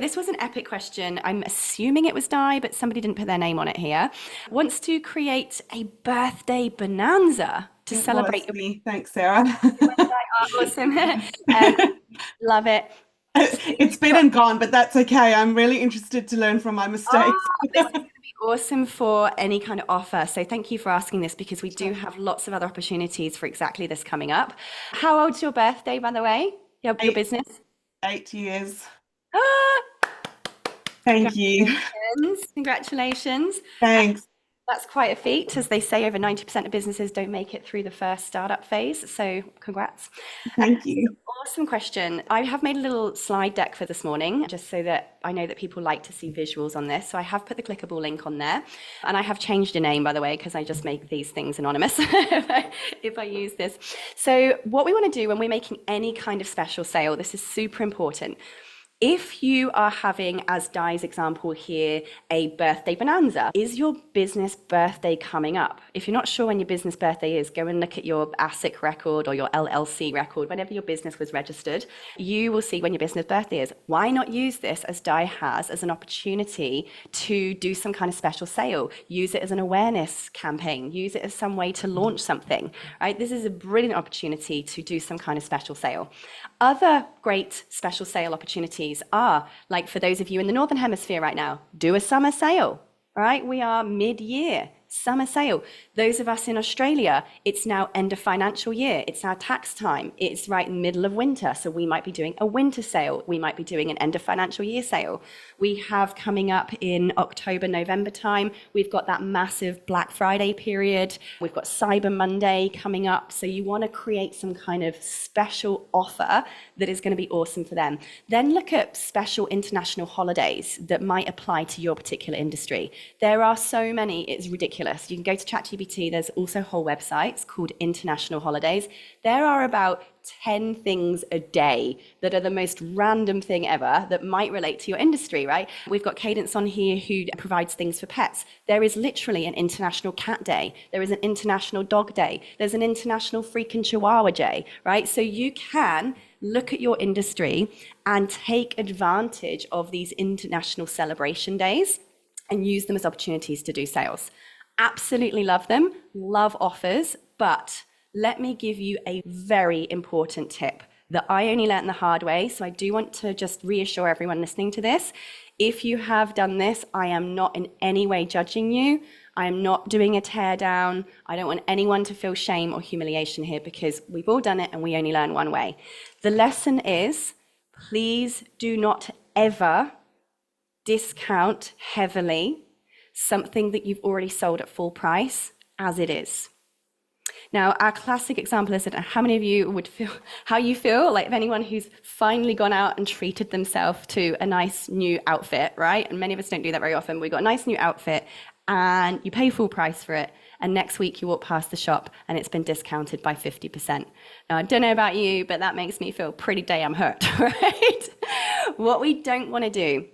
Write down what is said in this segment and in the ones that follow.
This was an epic question. I'm assuming it was Di, but somebody didn't put their name on it here. Wants to create a birthday bonanza to It was celebrate your me. Thanks, Sarah. awesome. Love it. So It's you've been got, and gone, but that's okay. I'm really interested to learn from my oh, mistakes. this is going to be awesome for any kind of offer. So thank you for asking this because we do Sure. have lots of other opportunities for exactly this coming up. How old's your birthday, by the way? Your Eight, business? 8 years. Ah, Thank you. congratulations. Congratulations. Thanks. That's quite a feat. As they say, over 90% of businesses don't make it through the first startup phase. So congrats. Thank This is you. an awesome question. I have made a little slide deck for this morning, just so that I know that people like to see visuals on this. So I have put the clickable link on there. And I have changed the name, by the way, because I just make these things anonymous if I use this. So what we want to do when we're making any kind of special sale, this is super important. If you are having, as Di's example here, a birthday bonanza, is your business birthday coming up? If you're not sure when your business birthday is, go and look at your ASIC record or your LLC record, whenever your business was registered. You will see when your business birthday is. Why not use this, as Di has, as an opportunity to do some kind of special sale? Use it as an awareness campaign. Use it as some way to launch something, right? This is a brilliant opportunity to do some kind of special sale. Other great special sale opportunities are, like for those of you in the Northern Hemisphere right now, do a summer sale, right? We are mid-year, summer sale. Those of us in Australia, it's now end of financial year. It's our tax time. It's right in the middle of winter. So we might be doing a winter sale. We might be doing an end of financial year sale. We have coming up in October, November time, we've got that massive Black Friday period. We've got Cyber Monday coming up. So you want to create some kind of special offer that is going to be awesome for them. Then look at special international holidays that might apply to your particular industry. There are so many, it's ridiculous. You can go to ChatGPT. There's also whole websites called international holidays. There are about 10 things a day that are the most random thing ever that might relate to your industry, right? We've got Cadence on here who provides things for pets. There is literally an international cat day. There is an international dog day. There's an international freaking Chihuahua day, right? So you can look at your industry and take advantage of these international celebration days and use them as opportunities to do sales. Absolutely love them, love offers, but let me give you a very important tip that I only learned the hard way. So I do want to just reassure everyone listening to this. If you have done this, I am not in any way judging you. I am not doing a tear down. I don't want anyone to feel shame or humiliation here because we've all done it and we only learn one way. The lesson is, please do not ever discount heavily something that you've already sold at full price as it is. Now, our classic example is that how many of you would feel, how you feel like if anyone who's finally gone out and treated themselves to a nice new outfit, right? And many of us don't do that very often. We've got a nice new outfit and you pay full price for it. And next week you walk past the shop and it's been discounted by 50%. Now, I don't know about you, but that makes me feel pretty damn hurt, right? What we don't want to do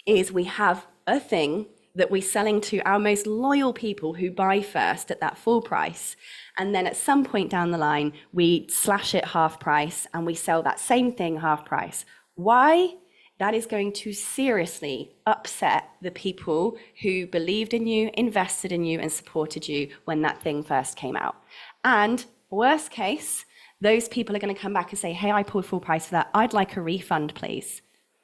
is we have a thing that we're selling to our most loyal people who buy first at that full price. And then at some point down the line, we slash it half price and we sell that same thing half price. Why? That is going to seriously upset the people who believed in you, invested in you, and supported you when that thing first came out. And worst case, those people are going to come back and say, hey, I pulled full price for that. I'd like a refund, please.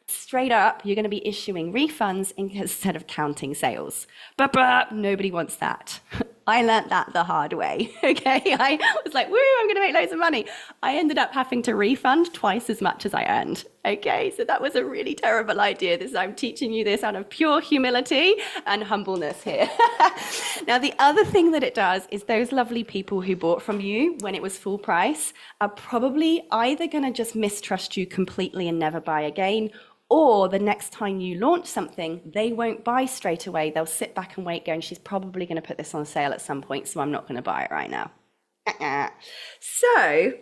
Straight up, you're going to be issuing refunds instead of counting sales. But nobody wants that. I learned that the hard way, okay? I was like, woo, I'm going to make loads of money. I ended up having to refund twice as much as I earned, okay? So that was a really terrible idea. I'm teaching you this out of pure humility and humbleness here. Now, the other thing that it does is those lovely people who bought from you when it was full price are probably either going to just mistrust you completely and never buy again, or the next time you launch something, they won't buy straight away. They'll sit back and wait, going, she's probably going to put this on sale at some point, so I'm not going to buy it right now. So,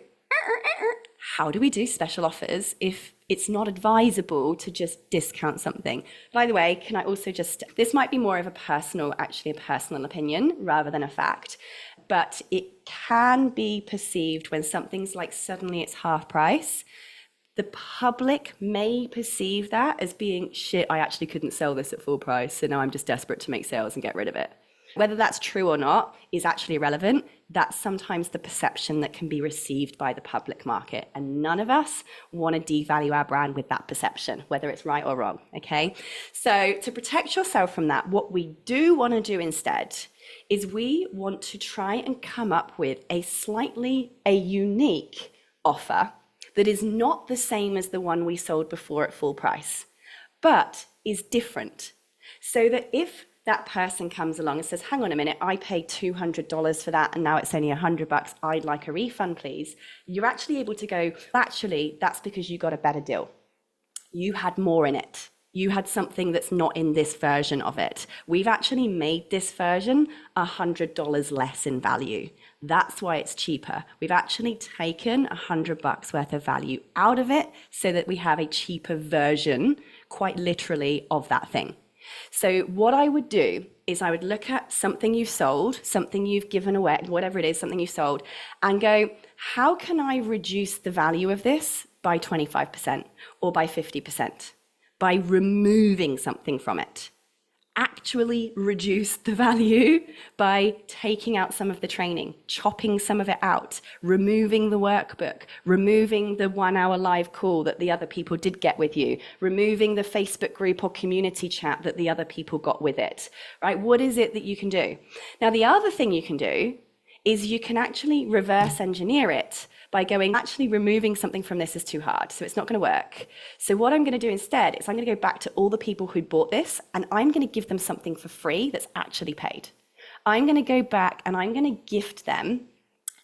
how do we do special offers if it's not advisable to just discount something? By the way, can I also just, this might be more of a personal opinion rather than a fact, but it can be perceived when something's like suddenly it's half price. the public may perceive that as being, shit, I actually couldn't sell this at full price, so now I'm just desperate to make sales and get rid of it. Whether that's true or not is actually irrelevant. That's sometimes the perception that can be received by the public market. And none of us want to devalue our brand with that perception, whether it's right or wrong, okay? So to protect yourself from that, what we do want to do instead is we want to try and come up with a unique offer that is not the same as the one we sold before at full price, but is different. So that if that person comes along and says, hang on a minute, I paid $200 for that and now it's only $100, I'd like a refund, please. You're actually able to go, actually, that's because you got a better deal. You had more in it. You had something that's not in this version of it. We've actually made this version $100 less in value. That's why it's cheaper. We've actually taken $100 worth of value out of it so that we have a cheaper version, quite literally, of that thing. So what I would do is I would look at something you've sold, something you've given away, whatever it is, something you sold, and go, how can I reduce the value of this by 25% or by 50%? By removing something from it. Actually reduce the value by taking out some of the training, chopping some of it out, removing the workbook, removing the 1 hour live call that the other people did get with you, removing the Facebook group or community chat that the other people got with it, right? What is it that you can do? Now, the other thing you can do is you can actually reverse engineer it by going, actually removing something from this is too hard, so it's not going to work. So what I'm going to do instead is I'm going to go back to all the people who bought this and I'm going to give them something for free that's actually paid. I'm going to go back and I'm going to gift them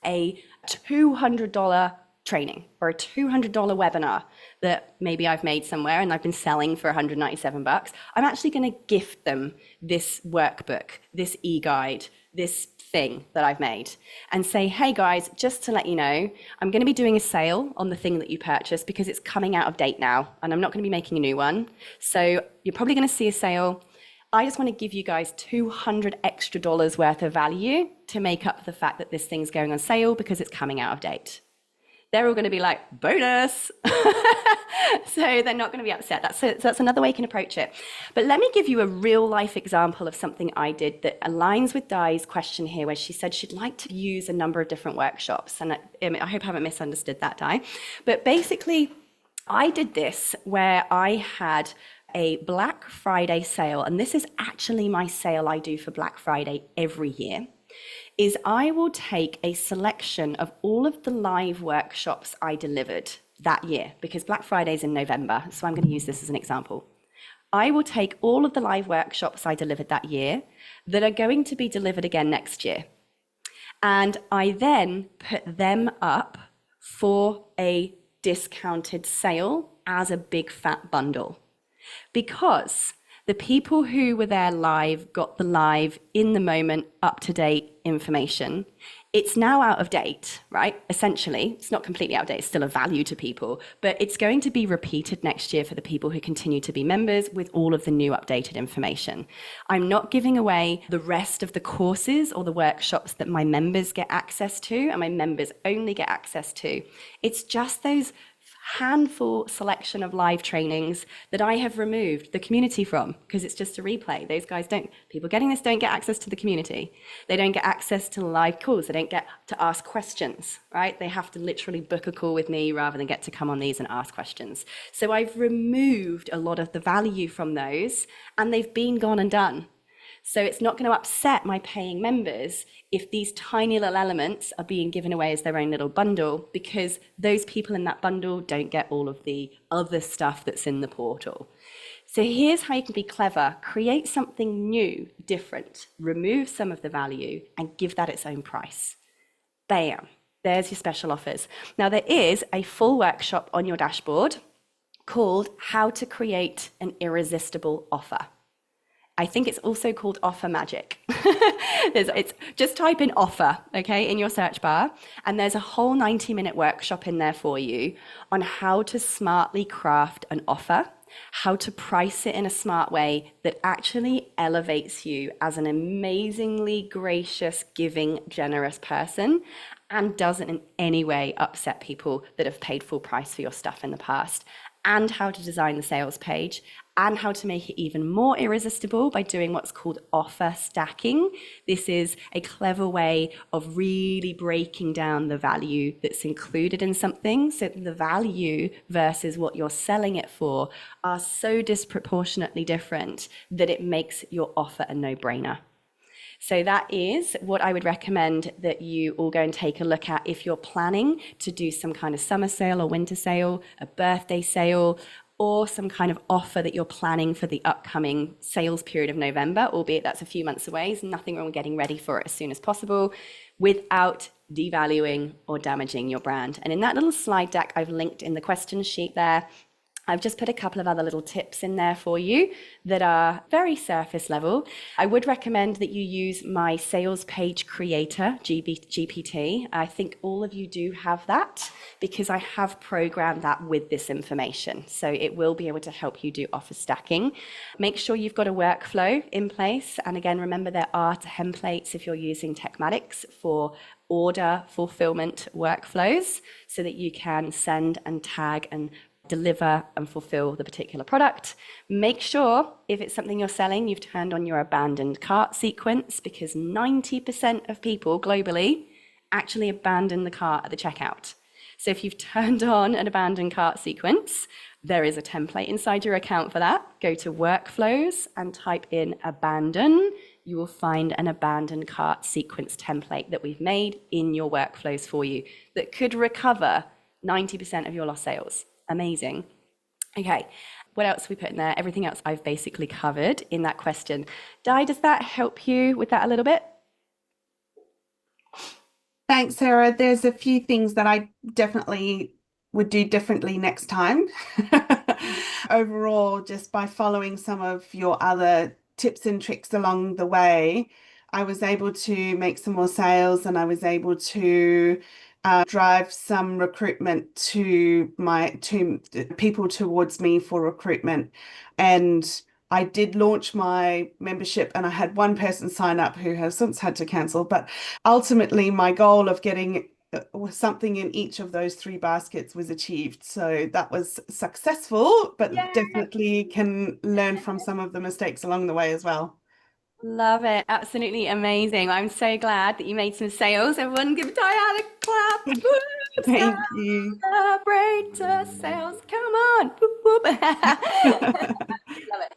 a $200 training or a $200 webinar that maybe I've made somewhere and I've been selling for $197. I'm actually going to gift them this workbook, this e-guide, this thing that I've made and say, hey guys, just to let you know, I'm going to be doing a sale on the thing that you purchased because it's coming out of date now and I'm not going to be making a new one. So you're probably going to see a sale. I just want to give you guys $200 extra worth of value to make up for the fact that this thing's going on sale because it's coming out of date. They're all going to be like, bonus. So they're not going to be upset. That's another way you can approach it. But let me give you a real life example of something I did that aligns with Di's question here, where she said she'd like to use a number of different workshops. And I hope I haven't misunderstood that, Di. But basically, I did this where I had a Black Friday sale. And this is actually my sale I do for Black Friday every year. Is I will take a selection of all of the live workshops I delivered that year, because Black Friday is in November, so I'm going to use this as an example. I will take all of the live workshops I delivered that year that are going to be delivered again next year, and I then put them up for a discounted sale as a big fat bundle, because the people who were there live got the live, in the moment, up-to-date information. It's now out of date, right? Essentially, it's not completely out of date. It's still of value to people, but it's going to be repeated next year for the people who continue to be members with all of the new updated information. I'm not giving away the rest of the courses or the workshops that my members get access to and my members only get access to. It's just those handful selection of live trainings that I have removed the community from, because it's just a replay. Those guys people getting this don't get access to the community. They don't get access to live calls. They don't get to ask questions, right? They have to literally book a call with me rather than get to come on these and ask questions. So I've removed a lot of the value from those and they've been gone and done. So it's not going to upset my paying members if these tiny little elements are being given away as their own little bundle, because those people in that bundle don't get all of the other stuff that's in the portal. So here's how you can be clever. Create something new, different, remove some of the value and give that its own price. Bam, there's your special offers. Now there is a full workshop on your dashboard called How to Create an Irresistible Offer. I think it's also called Offer Magic. It's just type in offer, okay, in your search bar, and there's a whole 90-minute workshop in there for you on how to smartly craft an offer, how to price it in a smart way that actually elevates you as an amazingly gracious, giving, generous person, and doesn't in any way upset people that have paid full price for your stuff in the past, and how to design the sales page, and how to make it even more irresistible by doing what's called offer stacking. This is a clever way of really breaking down the value that's included in something. So the value versus what you're selling it for are so disproportionately different that it makes your offer a no-brainer. So that is what I would recommend that you all go and take a look at if you're planning to do some kind of summer sale or winter sale, a birthday sale, or some kind of offer that you're planning for the upcoming sales period of November, albeit that's a few months away. There's nothing wrong with getting ready for it as soon as possible without devaluing or damaging your brand. And in that little slide deck I've linked in the question sheet there, I've just put a couple of other little tips in there for you that are very surface level. I would recommend that you use my sales page creator, GPT. I think all of you do have that because I have programmed that with this information. So it will be able to help you do offer stacking. Make sure you've got a workflow in place. And again, remember there are templates if you're using Techmatics for order fulfillment workflows so that you can send and tag and deliver and fulfill the particular product. Make sure if it's something you're selling, you've turned on your abandoned cart sequence, because 90% of people globally actually abandon the cart at the checkout. So if you've turned on an abandoned cart sequence, there is a template inside your account for that. Go to workflows and type in abandon. You will find an abandoned cart sequence template that we've made in your workflows for you that could recover 90% of your lost sales. Amazing. Okay, what else we put in there? Everything else I've basically covered in that question. Di, does that help you with that a little bit? Thanks, Sarah. There's a few things that I definitely would do differently next time. Overall, just by following some of your other tips and tricks along the way, I was able to make some more sales, and I was able to drive some recruitment to people towards me for recruitment. And I did launch my membership, and I had one person sign up who has since had to cancel. But ultimately, my goal of getting something in each of those 3 baskets was achieved. So that was successful, but definitely can learn from some of the mistakes along the way as well. Love it. Absolutely amazing. I'm so glad that you made some sales. Everyone give Diana a clap. Woo, Thank you. celebrate the sales. Come on. Whoop, whoop. Love it.